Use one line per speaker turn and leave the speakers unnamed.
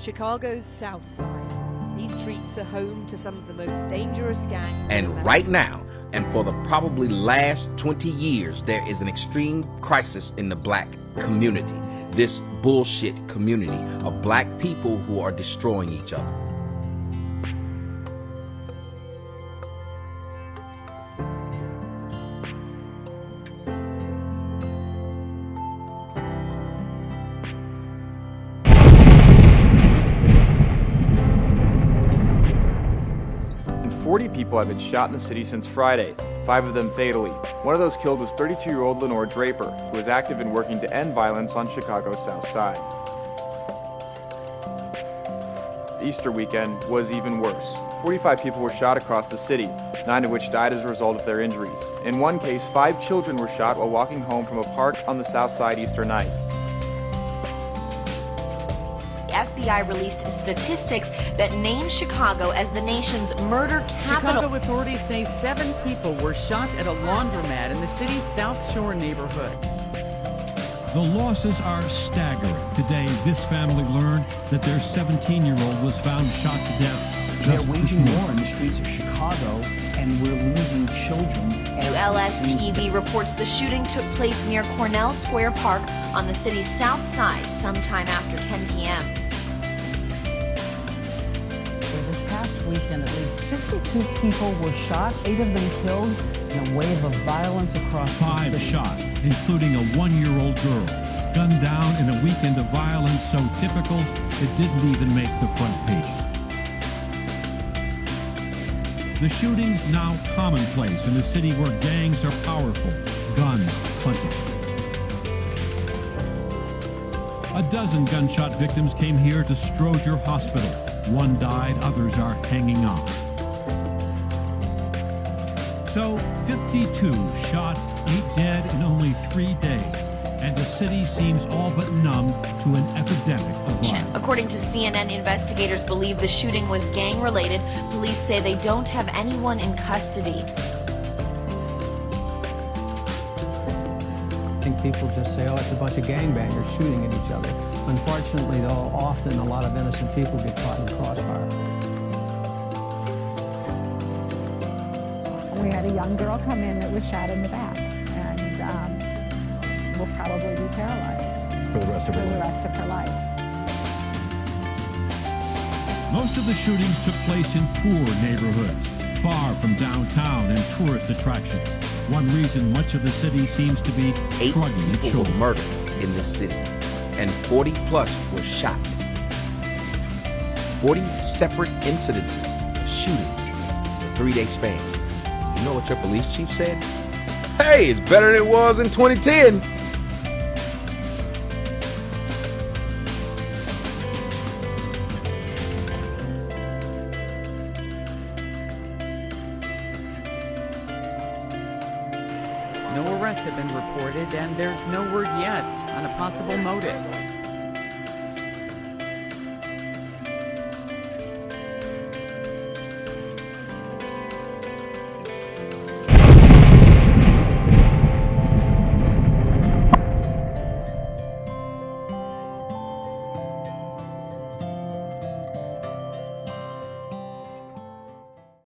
Chicago's South Side. These streets are home to some of the most dangerous gangs.
And right now, and for the probably last 20 years, there is an extreme crisis in the black community. This bullshit community of black people who are destroying each other.
And 40 people have been shot in the city since Friday, 5 of them fatally. One of those killed was 32-year-old Lenore Draper, who was active in working to end violence on Chicago's South Side. The Easter weekend was even worse. 45 people were shot across the city, 9 of which died as a result of their injuries. In one case, 5 children were shot while walking home from a park on the South Side Easter night.
The FBI released statistics that name Chicago as the nation's murder capital.
Chicago authorities say 7 people were shot at a laundromat in the city's South Shore neighborhood.
The losses are staggering. Today, this family learned that their 17-year-old was found shot to death.
They're waging war in the streets of Chicago, and we're losing children.
WLS-TV reports the shooting took place near Cornell Square Park on the city's south side sometime after 10 p.m.
This past weekend, at least 52 people were shot, 8 of them killed in a wave of violence across the
5
city.
shot, including a 1-year-old girl, gunned down in a weekend of violence so typical it didn't even make the front page. The shootings now commonplace in a city where gangs are powerful, guns plentiful. A dozen gunshot victims came here to Stroger Hospital. 1 died, others are hanging on. So, 52 shot, 8 dead in only 3 days, and the city seems all but numb to an epidemic of violence.
According to CNN, investigators believe the shooting was gang-related. Police say they don't have anyone in custody.
I think people just say, oh, it's a bunch of gangbangers shooting at each other. Unfortunately, though, often a lot of innocent people get caught in the crossfire.
We had a young girl come in that was shot in the back, and will probably be paralyzed
For the rest of
her life.
Most of the shootings took place in poor neighborhoods, far from downtown and tourist attractions. One reason much of the city seems to be
8
struggling with
people were
children.
murdered in this city, and 40 plus were shot. 40 separate incidences of shootings in a 3-day span. You know what your police chief said? Hey, it's better than it was in 2010.
No arrests have been reported, and there's no word yet on a possible motive.